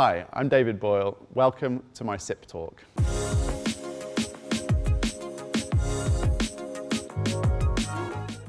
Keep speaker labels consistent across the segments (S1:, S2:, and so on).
S1: Hi, I'm David Boyle. Welcome to my SIP talk.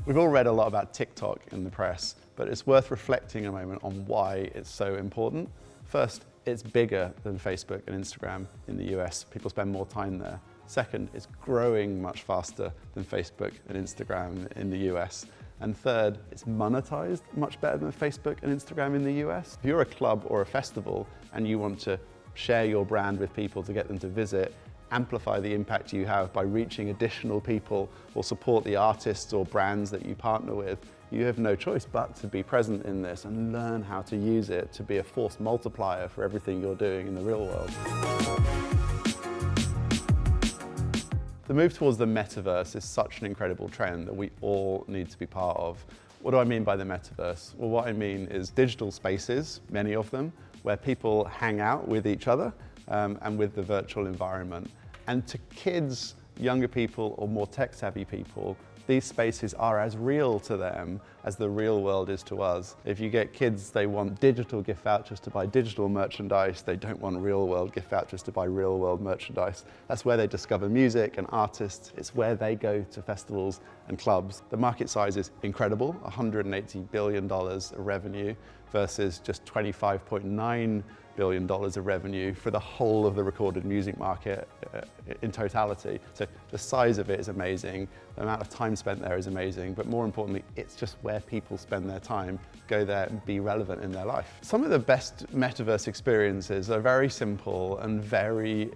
S1: We've all read a lot about TikTok in the press, but it's worth reflecting a moment on why it's so important. First, it's bigger than Facebook and Instagram in the US. People spend more time there. Second, it's growing much faster than Facebook and Instagram in the US. And third, it's monetized much better than Facebook and Instagram in the US. If you're a club or a festival and you want to share your brand with people to get them to visit, amplify the impact you have by reaching additional people or support the artists or brands that you partner with, you have no choice but to be present in this and learn how to use it to be a force multiplier for everything you're doing in the real world. The move towards the metaverse is such an incredible trend that we all need to be part of. What do I mean by the metaverse? Well, what I mean is digital spaces, many of them, where people hang out with each other and with the virtual environment. And to kids, younger people, or more tech-savvy people, these spaces are as real to them as the real world is to us. If you get kids, they want digital gift vouchers to buy digital merchandise. They don't want real world gift vouchers to buy real world merchandise. That's where they discover music and artists. It's where they go to festivals and clubs. The market size is incredible, $180 billion of revenue versus just $25.9 billion of revenue for the whole of the recorded music market in totality. So the size of it is amazing, the amount of time spent there is amazing, but more importantly, it's just where people spend their time, go there and be relevant in their life. Some of the best metaverse experiences are very simple and very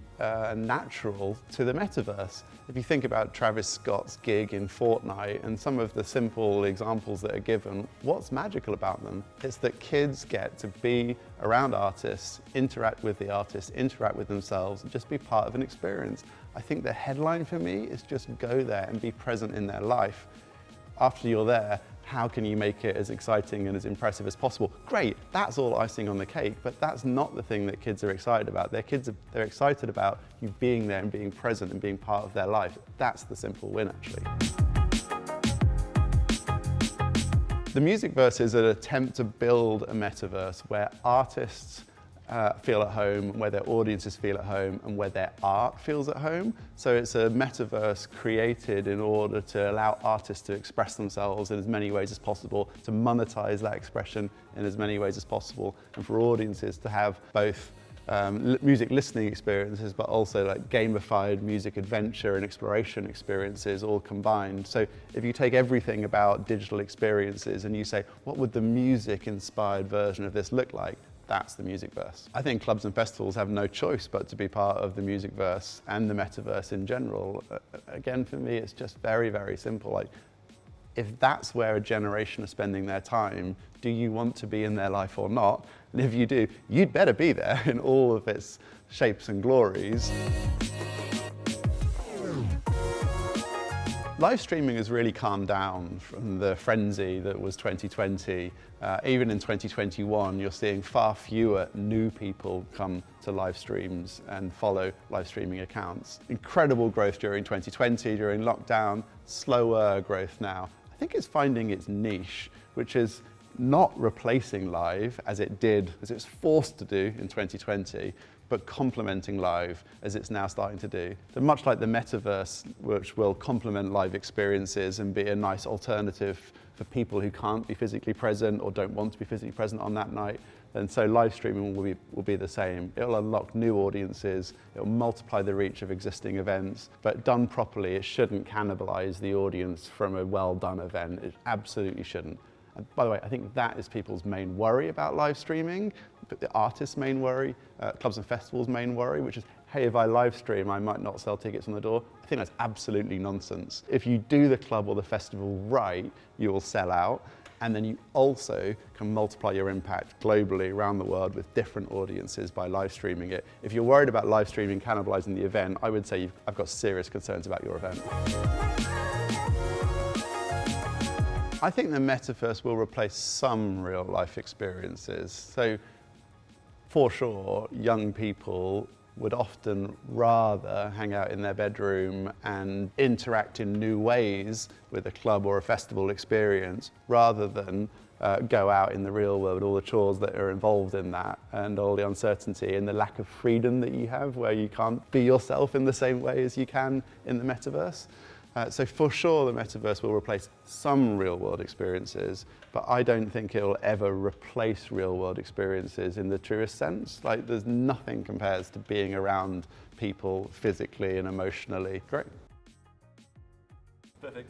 S1: natural to the metaverse. If you think about Travis Scott's gig in Fortnite and some of the simple examples that are given, what's magical about them? It's that kids get to be around artists, interact with the artists, interact with themselves, and just be part of an experience. I think the headline for me is just go there and be present in their life. After you're there, how can you make it as exciting and as impressive as possible? Great, that's all icing on the cake, but that's not the thing that kids are excited about. They're excited about you being there and being present and being part of their life. That's the simple win, actually. The Musicverse is an attempt to build a metaverse where artists feel at home, where their audiences feel at home, and where their art feels at home. So it's a metaverse created in order to allow artists to express themselves in as many ways as possible, to monetize that expression in as many ways as possible, and for audiences to have both music listening experiences, but also like gamified music adventure and exploration experiences all combined. So if you take everything about digital experiences and you say, what would the music-inspired version of this look like? That's the Musicverse. I think clubs and festivals have no choice but to be part of the Musicverse and the metaverse in general. Again, for me, it's just very, very simple. Like, if that's where a generation is spending their time, do you want to be in their life or not? And if you do, you'd better be there in all of its shapes and glories. Live streaming has really calmed down from the frenzy that was 2020. Even in 2021, you're seeing far fewer new people come to live streams and follow live streaming accounts. Incredible growth during 2020, during lockdown, slower growth now. I think it's finding its niche, which is not replacing live as it's forced to do in 2020, but complementing live as it's now starting to do. So much like the metaverse, which will complement live experiences and be a nice alternative for people who can't be physically present or don't want to be physically present on that night, and so live streaming will be the same. It'll unlock new audiences, it'll multiply the reach of existing events, but done properly, it shouldn't cannibalize the audience from a well-done event. It absolutely shouldn't. And by the way, I think that is people's main worry about live streaming, but the artists' main worry, clubs and festivals' main worry, which is, hey, if I live stream, I might not sell tickets on the door. I think that's absolutely nonsense. If you do the club or the festival right, you will sell out, and then you also can multiply your impact globally around the world with different audiences by live streaming it. If you're worried about live streaming cannibalizing the event, I would say I've got serious concerns about your event. I think the metaverse will replace some real life experiences. So for sure, young people would often rather hang out in their bedroom and interact in new ways with a club or a festival experience rather than go out in the real world, all the chores that are involved in that, and all the uncertainty and the lack of freedom that you have, where you can't be yourself in the same way as you can in the metaverse. So for sure, the metaverse will replace some real-world experiences, but I don't think it'll ever replace real-world experiences in the truest sense. Like, there's nothing compares to being around people physically and emotionally. Great.
S2: Perfect.